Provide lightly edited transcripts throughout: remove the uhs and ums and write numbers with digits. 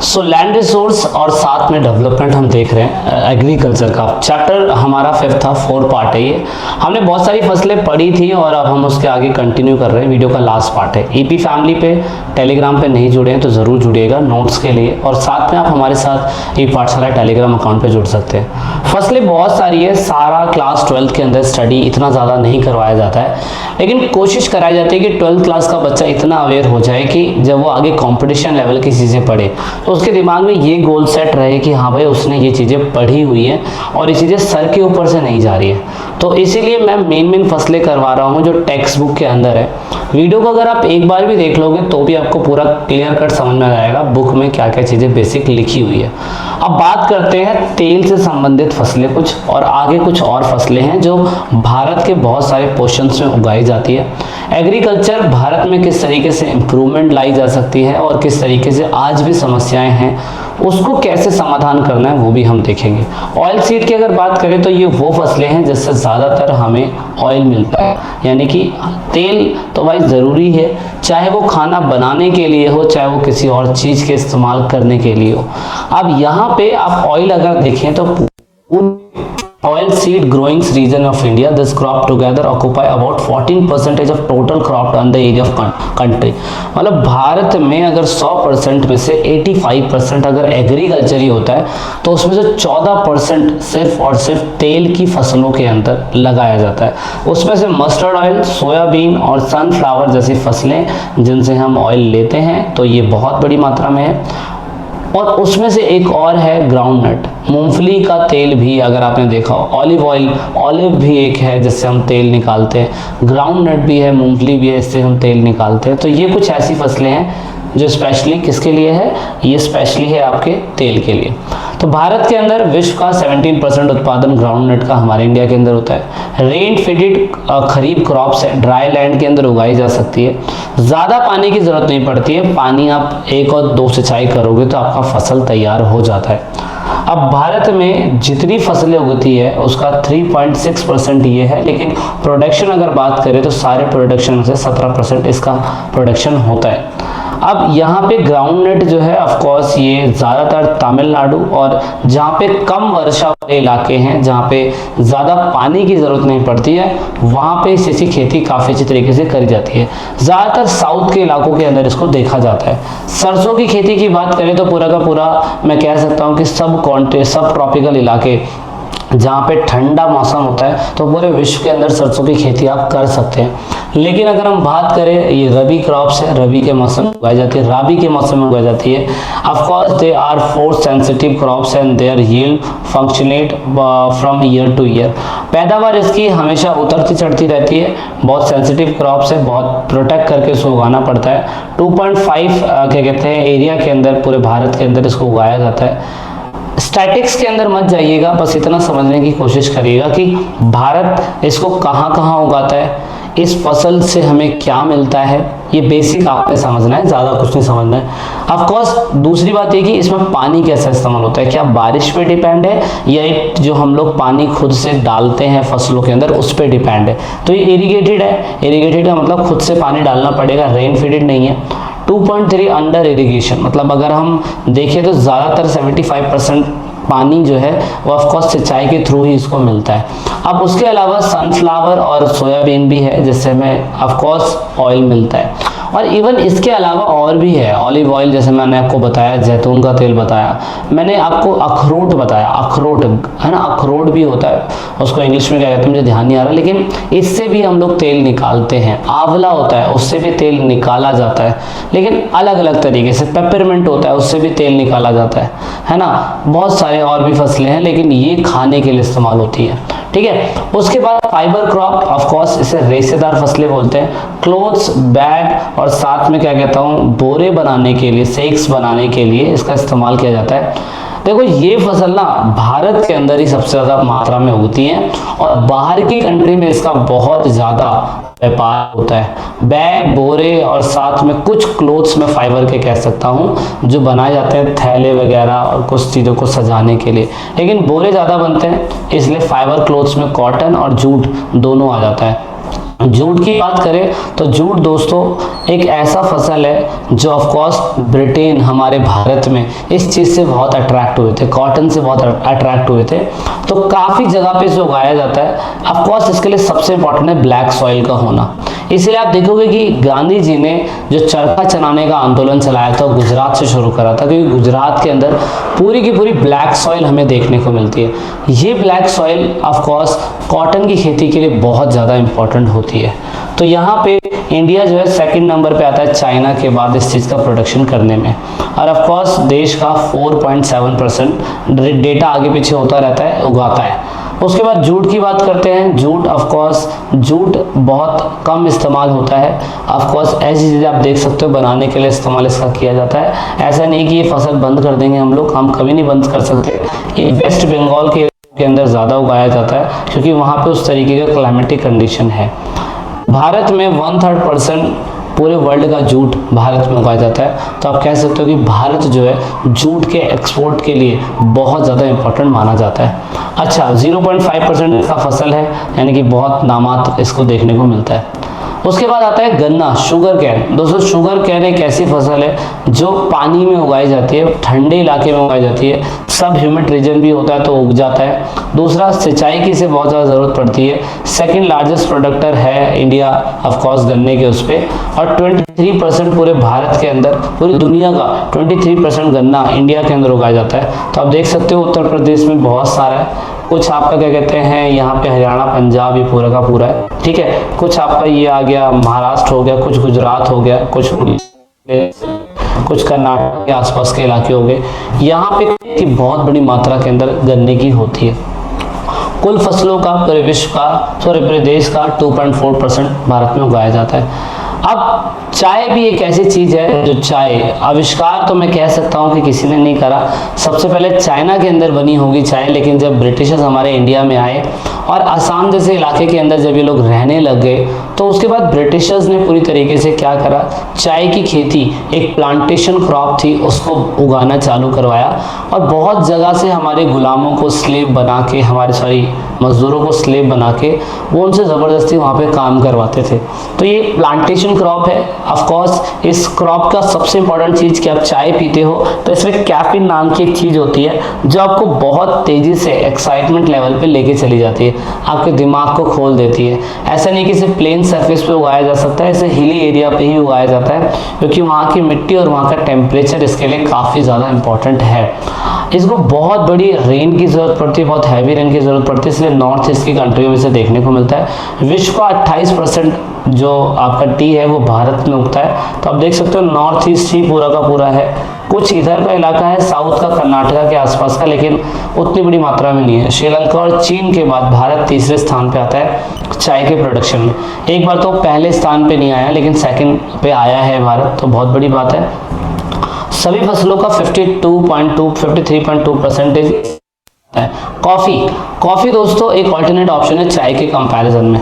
So land resource और साथ में डेवलपमेंट हम देख रहे हैं एग्रीकल्चर का चैप्टर हमारा 5th था, 4 पार्ट है ये। हमने बहुत सारी फसलें पढ़ी थी और अब हम उसके आगे कंटिन्यू कर रहे हैं। वीडियो का लास्ट पार्ट है। ईपी फैमिली पे टेलीग्राम पे नहीं जुड़े हैं तो ज़रूर जुड़िएगा नोट्स के लिए, और साथ में आप हमारे साथ ई पाठशाला टेलीग्राम अकाउंट पे जुड़ सकते हैं। फसलें बहुत सारी है, सारा क्लास 12th के अंदर स्टडी इतना ज़्यादा नहीं करवाया जाता है, लेकिन कोशिश कराई जाती है कि 12th क्लास का बच्चा इतना अवेयर हो जाए कि जब वो आगे कॉम्पिटिशन लेवल की चीज़ें पढ़े तो उसके दिमाग में ये गोल सेट रहे कि हाँ भाई उसने ये चीज़ें पढ़ी हुई हैं और ये चीज़ें सर के ऊपर से नहीं जा रही है। तो इसीलिए मैं मेन फसलें करवा रहा हूँ जो टेक्स्ट बुक के अंदर है। वीडियो को अगर आप एक बार भी देख लोगे तो भी आपको पूरा क्लियर कट समझ में आ जाएगा बुक में क्या क्या चीज़ें बेसिक लिखी हुई है। अब बात करते हैं तेल से संबंधित फसलें कुछ, और आगे कुछ और फसलें हैं जो भारत के बहुत सारे पोर्शंस में उगाई जाती है। एग्रीकल्चर भारत में किस तरीके से इम्प्रूवमेंट लाई जा सकती है और किस तरीके से आज भी समस्याएं हैं उसको कैसे समाधान करना है वो भी हम देखेंगे। ऑयल सीड की अगर बात करें तो ये वो फसलें हैं जिससे ज़्यादातर हमें ऑयल मिलता है, यानी कि तेल तो भाई ज़रूरी है, चाहे वो खाना बनाने के लिए हो चाहे वो किसी और चीज़ के इस्तेमाल करने के लिए हो। अब यहाँ पे आप ऑयल अगर देखें तो oil seed growing region of India, this crop together occupy about 14% of total crop on the area of country। मतलब भारत में अगर 100% में से 85% अगर एग्रीकल्चर ही होता है तो उसमें से 14% सिर्फ और सिर्फ तेल की फसलों के अंदर लगाया जाता है। उसमें से मस्टर्ड ऑयल, सोयाबीन और सनफ्लावर जैसी फसलें जिनसे हम ऑयल लेते हैं तो ये बहुत बड़ी मात्रा में है। और उसमें से एक और है ग्राउंड नट, मूंगफली का तेल भी अगर आपने देखा हो, ऑलिव ऑयल, ऑलिव भी एक है जिससे हम तेल निकालते हैं, ग्राउंड नट भी है, मूंगफली भी है, इससे हम तेल निकालते हैं। तो ये कुछ ऐसी फसलें हैं जो स्पेशली किसके लिए है, ये स्पेशली है आपके तेल के लिए। तो भारत के अंदर विश्व का 17% उत्पादन ग्राउंड नट का हमारे इंडिया के अंदर होता है। रेन फीडेड खरीफ क्रॉप्स है, ड्राई लैंड के अंदर उगाई जा सकती है, ज़्यादा पानी की ज़रूरत नहीं पड़ती है, पानी आप 1 और 2 सिंचाई करोगे तो आपका फसल तैयार हो जाता है। अब भारत में जितनी फसलें उगती है उसका 3.6% ये है, लेकिन प्रोडक्शन अगर बात करें तो सारे प्रोडक्शन में से 17% इसका प्रोडक्शन होता है। अब यहाँ पे ग्राउंड नट जो है ऑफ कोर्स ये ज़्यादातर तमिलनाडु और जहाँ पे कम वर्षा वाले इलाके हैं, जहाँ पे ज़्यादा पानी की ज़रूरत नहीं पड़ती है, वहाँ पे इसकी खेती काफ़ी अच्छी तरीके से करी जाती है। ज़्यादातर साउथ के इलाकों के अंदर इसको देखा जाता है। सरसों की खेती की बात करें तो पूरा का पूरा मैं कह सकता हूँ कि सब ट्रॉपिकल इलाके जहाँ पे ठंडा मौसम होता है तो पूरे विश्व के अंदर सरसों की खेती आप कर सकते हैं। लेकिन अगर हम बात करें ये रबी क्रॉप्स है, रबी के मौसम में उगाई जाती है, राबी के मौसम में उगाई जाती है। Of course they are force sensitive crops and their yield fluctuate from year to year. पैदावार इसकी हमेशा उतरती चढ़ती रहती है, बहुत सेंसिटिव क्रॉप्स है, बहुत प्रोटेक्ट करके इसको उगाना पड़ता है। 2.5 क्या कहते हैं एरिया के अंदर पूरे भारत के अंदर इसको उगाया जाता है। स्टैटिक्स के अंदर मत जाइएगा, बस इतना समझने की कोशिश करिएगा कि भारत इसको कहाँ कहाँ उगाता है, इस फसल से हमें क्या मिलता है, ये बेसिक आपने समझना है, ज़्यादा कुछ नहीं समझना है। ऑफ कोर्स दूसरी बात ये कि इसमें पानी कैसा इस्तेमाल होता है, क्या बारिश पे डिपेंड है या जो हम लोग पानी खुद से डालते हैं फसलों के अंदर उस पर डिपेंड है। तो ये इरीगेटेड है, इरीगेटेड का मतलब खुद से पानी डालना पड़ेगा, रेन फीडेड नहीं है। 2.3 अंडर इरिगेशन, मतलब अगर हम देखें तो ज़्यादातर 75% पानी जो है वो ऑफकोर्स सिंचाई के थ्रू ही इसको मिलता है। अब उसके अलावा सनफ्लावर और सोयाबीन भी है जिससे हमें ऑफकोर्स ऑयल मिलता है। और इवन इसके अलावा और भी है, ऑलिव ऑयल जैसे मैंने आपको बताया, जैतून का तेल बताया, मैंने आपको अखरोट बताया, अखरोट है ना, अखरोट भी होता है, उसको इंग्लिश में क्या कहते हैं मुझे ध्यान नहीं आ रहा, लेकिन इससे भी हम लोग तेल निकालते हैं। आंवला होता है उससे भी तेल निकाला जाता है, लेकिन अलग अलग तरीके से। पेपरमिंट होता है उससे भी तेल निकाला जाता है ना। बहुत सारे और भी फसलें हैं लेकिन ये खाने के लिए इस्तेमाल होती है, ठीक है। उसके बाद फाइबर क्रॉप, ऑफ कोर्स इसे रेशेदार फसलें बोलते हैं। क्लोथ्स, बैग और साथ में क्या कहता हूँ बोरे बनाने के लिए, सेक्स बनाने के लिए इसका इस्तेमाल किया जाता है। देखो ये फसल ना भारत के अंदर ही सबसे ज़्यादा मात्रा में उगती है और बाहर की कंट्री में इसका बहुत ज़्यादा व्यापार होता है। बैग, बोरे और साथ में कुछ क्लोथ्स में फाइबर के कह सकता हूँ जो बनाए जाते हैं, थैले वगैरह और कुछ चीज़ों को सजाने के लिए, लेकिन बोरे ज़्यादा बनते हैं इसलिए फाइबर क्लोथ्स में कॉटन और जूट दोनों आ जाता है। जूट की बात करें तो जूट दोस्तों एक ऐसा फसल है जो ऑफ कोर्स ब्रिटेन हमारे भारत में इस चीज़ से बहुत अट्रैक्ट हुए थे, कॉटन से बहुत अट्रैक्ट हुए थे, तो काफ़ी जगह पे इसे उगाया जाता है। ऑफ कोर्स इसके लिए सबसे इंपॉर्टेंट है ब्लैक सॉइल का होना। इसलिए आप देखोगे कि गांधी जी ने जो चरखा चलाने का आंदोलन चलाया था गुजरात से शुरू करा था, क्योंकि गुजरात के अंदर पूरी की पूरी ब्लैक सॉइल हमें देखने को मिलती है। ये black soil of course cotton की खेती के लिए बहुत ज़्यादा इंपॉर्टेंट होती है। तो यहाँ पे इंडिया जो है सेकंड नंबर पे आता है चाइना के बाद इस चीज़ का प्रोडक्शन करने में, और ऑफ कोर्स देश का 4.7% डेटा आगे पीछे होता रहता है, उगाता है। उसके बाद जूट की बात करते हैं। जूट ऑफ कोर्स जूट बहुत कम इस्तेमाल होता है। ऑफ कोर्स ऐसी चीज़ें आप देख सकते हो बनाने के लिए इस्तेमाल इसका किया जाता है। ऐसा नहीं कि ये फसल बंद कर देंगे हम कभी नहीं बंद कर सकते। ये वेस्ट बंगाल के अंदर ज़्यादा उगाया जाता है क्योंकि वहाँ पे उस तरीके का क्लाइमेटिक कंडीशन है। भारत में 1/3% पूरे वर्ल्ड का जूट भारत में उगाया जाता है। तो आप कह सकते हो कि भारत जो है जूट के एक्सपोर्ट के लिए बहुत ज़्यादा इंपॉर्टेंट माना जाता है। अच्छा, 0.5% इसका फसल है, यानी कि बहुत नामात्र इसको देखने को मिलता है। उसके बाद आता है गन्ना, शुगर कैन। दोस्तों शुगर कैन एक ऐसी फसल है जो पानी में उगाई जाती है, ठंडे इलाके में उगाई जाती है, सब ह्यूमिड रीजन भी होता है तो उग जाता है। दूसरा, सिंचाई की से बहुत ज़्यादा ज़रूरत पड़ती है। सेकंड लार्जेस्ट प्रोडक्टर है इंडिया ऑफ कोर्स गन्ने के उस पर, और 23% पूरे भारत के अंदर, पूरी दुनिया का 23% गन्ना इंडिया के अंदर उगाया जाता है। तो आप देख सकते हो उत्तर प्रदेश में बहुत सारा है, कुछ आपका क्या कहते हैं यहाँ पे हरियाणा पंजाब ये पूरा का पूरा है, ठीक है। कुछ आपका ये आ गया महाराष्ट्र हो गया, कुछ गुजरात हो गया, कुछ कर्नाटक के आसपास के इलाके हो गए। यहाँ पे की बहुत बड़ी मात्रा के अंदर गन्ने की होती है। कुल फसलों का पूरे विश्व का, पूरे देश का 2.4% भारत में उगाया जाता है। अब चाय भी एक ऐसी चीज है जो चाय आविष्कार तो मैं कह सकता हूँ कि किसी ने नहीं करा। सबसे पहले चाइना के अंदर बनी होगी चाय, लेकिन जब ब्रिटिशर्स हमारे इंडिया में आए और असम जैसे इलाके के अंदर जब ये लोग रहने लग गए, तो उसके बाद ब्रिटिशर्स ने पूरी तरीके से क्या करा, चाय की खेती एक प्लांटेशन क्रॉप थी उसको उगाना चालू करवाया, और बहुत जगह से हमारे गुलामों को स्लेव बना के, हमारे मजदूरों को स्लेव बना के वो उनसे ज़बरदस्ती वहाँ पे काम करवाते थे। तो ये प्लांटेशन क्रॉप है। ऑफ कोर्स इस क्रॉप का सबसे इंपॉर्टेंट चीज़ कि आप चाय पीते हो तो इसमें कैफीन नाम की एक चीज़ होती है जो आपको बहुत तेज़ी से एक्साइटमेंट लेवल पे लेके चली जाती है, आपके दिमाग को खोल देती है। ऐसा नहीं कि सिर्फ प्लेन सरफेस पे उगाया जा सकता है, इसे हिली एरिया पे ही उगाया जाता है क्योंकि वहाँ की मिट्टी और वहाँ का टेम्परेचर इसके लिए काफ़ी ज़्यादा इंपॉर्टेंट है। इसको बहुत बड़ी रेन की ज़रूरत पड़ती है, बहुत हैवी रेन की ज़रूरत पड़ती है, इसलिए नॉर्थ ईस्ट की कंट्रियों में इसे देखने को मिलता है। विश्व का 28% जो आपका टी है वो भारत में उगता है। तो आप देख सकते हो नॉर्थ ईस्ट ही पूरा का पूरा है। कुछ इधर का इलाका है साउथ का, कर्नाटका के आसपास का, लेकिन उतनी बड़ी मात्रा में नहीं है। श्रीलंका और चीन के बाद भारत तीसरे स्थान पे आता है चाय के प्रोडक्शन में। एक बार तो पहले स्थान पे नहीं आया, लेकिन सेकंड पे आया है भारत, तो बहुत बड़ी बात है। सभी फसलों का 53.2% है। कॉफ़ी दोस्तों एक ऑल्टरनेट ऑप्शन है चाय के कंपैरिजन में।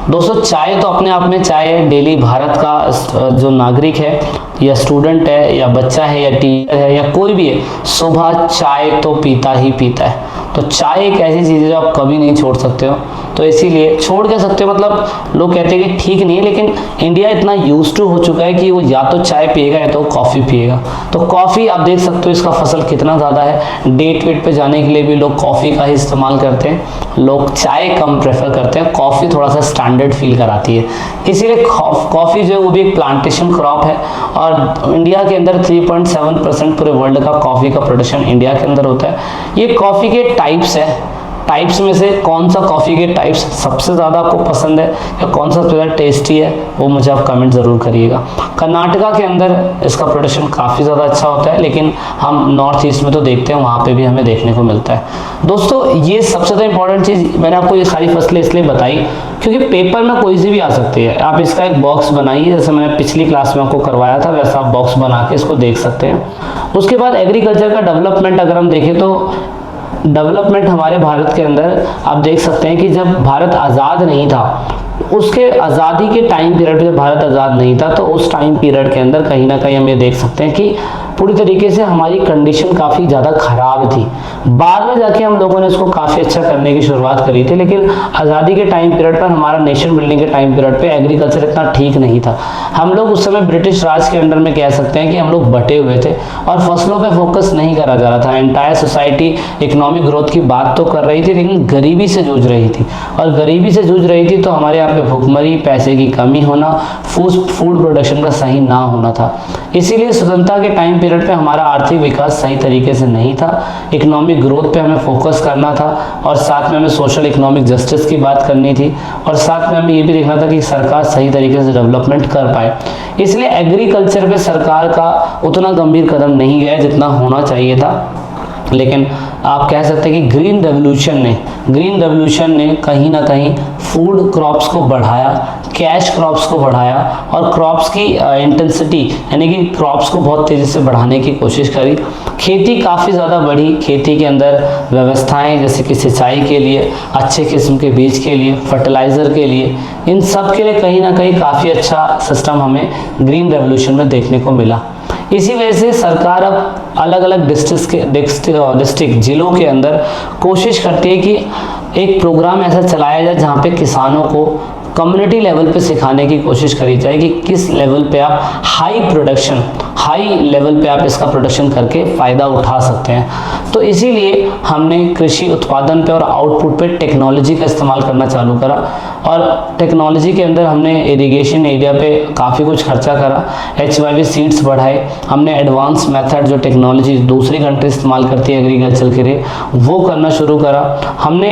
दोस्तों चाय तो अपने आप में, चाय डेली भारत का जो नागरिक है या स्टूडेंट है या बच्चा है या टीचर है या कोई भी है, सुबह चाय तो पीता ही पीता है। तो चाय एक ऐसी चीज़ है जो आप कभी नहीं छोड़ सकते हो। तो इसीलिए छोड़ के सकते हो, मतलब लोग कहते हैं कि ठीक नहीं है, लेकिन इंडिया इतना यूज टू हो चुका है कि वो या तो चाय पिएगा या तो कॉफ़ी पिएगा। तो कॉफ़ी आप देख सकते हो इसका फसल कितना ज़्यादा है। डेट वेट पे जाने के लिए भी लोग कॉफ़ी का ही इस्तेमाल करते हैं, लोग चाय कम प्रेफर करते हैं, कॉफ़ी थोड़ा सा स्टैंडर्ड फील कराती है। इसीलिए कॉफ़ी जो है वो भी एक प्लांटेशन क्रॉप है, और इंडिया के अंदर 3.7% पूरे वर्ल्ड का कॉफ़ी का प्रोडक्शन इंडिया के अंदर होता है। ये कॉफ़ी के टाइप्स है, टाइप्स में से कौन सा कॉफ़ी के टाइप्स सबसे ज़्यादा आपको पसंद है या कौन सा ज़्यादा टेस्टी है, वो मुझे आप कमेंट ज़रूर करिएगा। कर्नाटका के अंदर इसका प्रोडक्शन काफ़ी ज़्यादा अच्छा होता है, लेकिन हम नॉर्थ ईस्ट में तो देखते हैं, वहाँ पे भी हमें देखने को मिलता है। दोस्तों ये सबसे ज़्यादा इंपॉर्टेंट चीज़ मैंने आपको ये सारी फसलें इसलिए बताई क्योंकि पेपर में कोई सी भी आ सकती है। आप इसका एक बॉक्स बनाइए, जैसे मैंने पिछली क्लास में आपको करवाया था वैसा आप बॉक्स बना के इसको देख सकते हैं। उसके बाद एग्रीकल्चर का डेवलपमेंट अगर हम देखें तो डेवलपमेंट हमारे भारत के अंदर आप देख सकते हैं कि जब भारत आज़ाद नहीं था, उसके आज़ादी के टाइम पीरियड में जब भारत आज़ाद नहीं था, तो उस टाइम पीरियड के अंदर कहीं ना कहीं हम ये देख सकते हैं कि पूरी तरीके से हमारी कंडीशन काफ़ी ज़्यादा ख़राब थी। बाद में जाके हम लोगों ने उसको काफ़ी अच्छा करने की शुरुआत करी थी, लेकिन आज़ादी के टाइम पीरियड पर, हमारा नेशन बिल्डिंग के टाइम पीरियड पे एग्रीकल्चर इतना ठीक नहीं था। हम लोग उस समय ब्रिटिश राज के अंडर में कह सकते हैं कि हम लोग बटे हुए थे और फसलों पे फोकस नहीं करा जा रहा था। एंटायर सोसाइटी इकोनॉमिक ग्रोथ की बात तो कर रही थी, लेकिन गरीबी से जूझ रही थी, और गरीबी से जूझ रही थी तो हमारे यहाँ पे भुखमरी, पैसे की कमी होना, फूड प्रोडक्शन का सही ना होना था। इसीलिए स्वतंत्रता के टाइम पीरियड पे हमारा आर्थिक विकास सही तरीके से नहीं था। इकोनॉमिक ग्रोथ पे हमें फोकस करना था, और साथ में हमें सोशल इकोनॉमिक जस्टिस की बात करनी थी, और साथ में हमें ये भी देखना था कि सरकार सही तरीके से डेवलपमेंट कर पाए। इसलिए एग्रीकल्चर पे सरकार का उतना गंभीर कदम नहीं गया जितना होना चाहिए था। लेकिन आप कह सकते हैं कि ग्रीन रेवोल्यूशन ने कहीं ना कहीं फूड क्रॉप्स को बढ़ाया, कैश क्रॉप्स को बढ़ाया, और क्रॉप्स की इंटेंसिटी यानी कि क्रॉप्स को बहुत तेज़ी से बढ़ाने की कोशिश करी। खेती काफ़ी ज़्यादा बढ़ी। खेती के अंदर व्यवस्थाएं जैसे कि सिंचाई के लिए, अच्छे किस्म के बीज के लिए, फर्टिलाइज़र के लिए, इन सब के लिए कहीं ना कहीं काफ़ी अच्छा सिस्टम हमें ग्रीन रेवोल्यूशन में देखने को मिला। इसी वजह से सरकार अब अलग अलग डिस्ट्रिक्ट जिलों के अंदर कोशिश करती है कि एक प्रोग्राम ऐसा चलाया जाए जहाँ पे किसानों को कम्युनिटी लेवल पे सिखाने की कोशिश करी जाए कि किस लेवल पे आप हाई लेवल पे आप इसका प्रोडक्शन करके फ़ायदा उठा सकते हैं। तो इसीलिए हमने कृषि उत्पादन पे और आउटपुट पे टेक्नोलॉजी का इस्तेमाल करना चालू करा, और टेक्नोलॉजी के अंदर हमने इरिगेशन एरिया पे काफ़ी कुछ खर्चा करा। HYV सीड्स बढ़ाए, हमने एडवांस मेथड जो टेक्नोलॉजी दूसरी कंट्री इस्तेमाल करती है एग्रीकल्चर के लिए, वो करना शुरू करा। हमने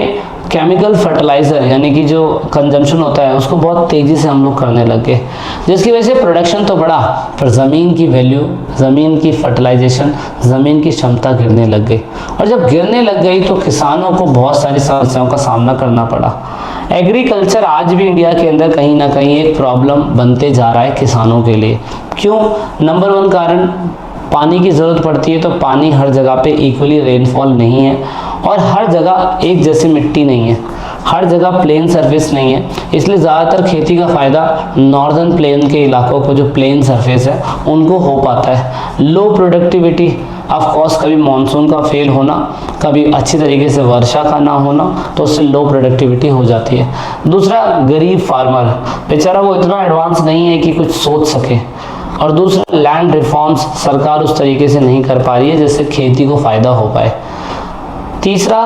केमिकल फर्टिलाइज़र यानी कि जो कंजम्पशन होता है उसको बहुत तेज़ी से हम लोग करने लग गए, जिसकी वजह से प्रोडक्शन तो बढ़ा, पर ज़मीन की वैल्यू, ज़मीन की फर्टिलाइजेशन, ज़मीन की क्षमता गिरने लग गई। और जब गिरने लग गई तो किसानों को बहुत सारी समस्याओं का सामना करना पड़ा। एग्रीकल्चर आज भी इंडिया के अंदर कहीं ना कहीं एक प्रॉब्लम बनते जा रहा है किसानों के लिए। क्यों? नंबर 1 कारण, पानी की ज़रूरत पड़ती है, तो पानी हर जगह पे इक्वली रेनफॉल नहीं है, और हर जगह एक जैसी मिट्टी नहीं है, हर जगह प्लेन सरफेस नहीं है। इसलिए ज़्यादातर खेती का फ़ायदा नॉर्दर्न प्लेन के इलाकों को, जो प्लेन सरफेस है, उनको हो पाता है। लो प्रोडक्टिविटी, ऑफ कोर्स कभी मानसून का फेल होना, कभी अच्छी तरीके से वर्षा का ना होना, तो उससे लो प्रोडक्टिविटी हो जाती है। दूसरा, गरीब फार्मर, बेचारा वो इतना एडवांस नहीं है कि कुछ सोच सके। और दूसरा, लैंड रिफॉर्म्स सरकार उस तरीके से नहीं कर पा रही है जिससे खेती को फ़ायदा हो पाए। तीसरा,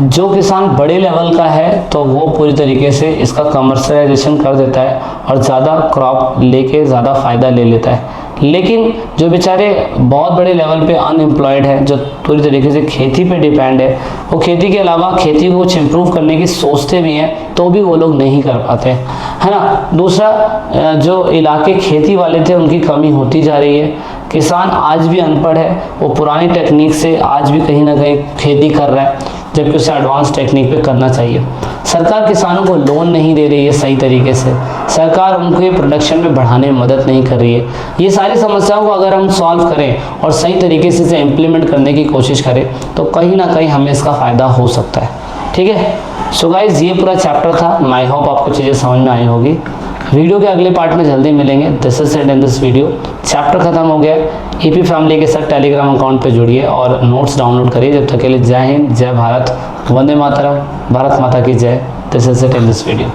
जो किसान बड़े लेवल का है तो वो पूरी तरीके से इसका कमर्शलाइजेशन कर देता है और ज़्यादा क्रॉप लेके ज़्यादा फ़ायदा ले लेता है। लेकिन जो बेचारे बहुत बड़े लेवल पे अनएम्प्लॉयड है, जो पूरी तरीके से खेती पे डिपेंड है, वो खेती के अलावा खेती को कुछ इम्प्रूव करने की सोचते भी हैं तो भी वो लोग नहीं कर पाते, है ना। दूसरा, जो इलाके खेती वाले थे उनकी कमी होती जा रही है। किसान आज भी अनपढ़ है, वो पुरानी टेक्निक से आज भी कहीं ना कहीं खेती कर रहा है, जबकि उसे एडवांस टेक्निक पे करना चाहिए। सरकार किसानों को लोन नहीं दे रही है सही तरीके से, सरकार उनके प्रोडक्शन में बढ़ाने में मदद नहीं कर रही है। ये सारी समस्याओं को अगर हम सॉल्व करें और सही तरीके से इसे इम्प्लीमेंट करने की कोशिश करें तो कहीं ना कहीं हमें इसका फ़ायदा हो सकता है। ठीक है, सो गाइज ये पूरा चैप्टर था। आई होप आपको चीज़ें समझ में आई होगी। वीडियो के अगले पार्ट में जल्दी मिलेंगे। This is it in this video. Chapter खत्म हो गया। ईपी फैमिली के साथ टेलीग्राम अकाउंट पे जुड़िए और नोट्स डाउनलोड करिए। जब तक के लिए जय हिंद, जय भारत, वंदे मातरम, भारत माता की जय। This is it in this video.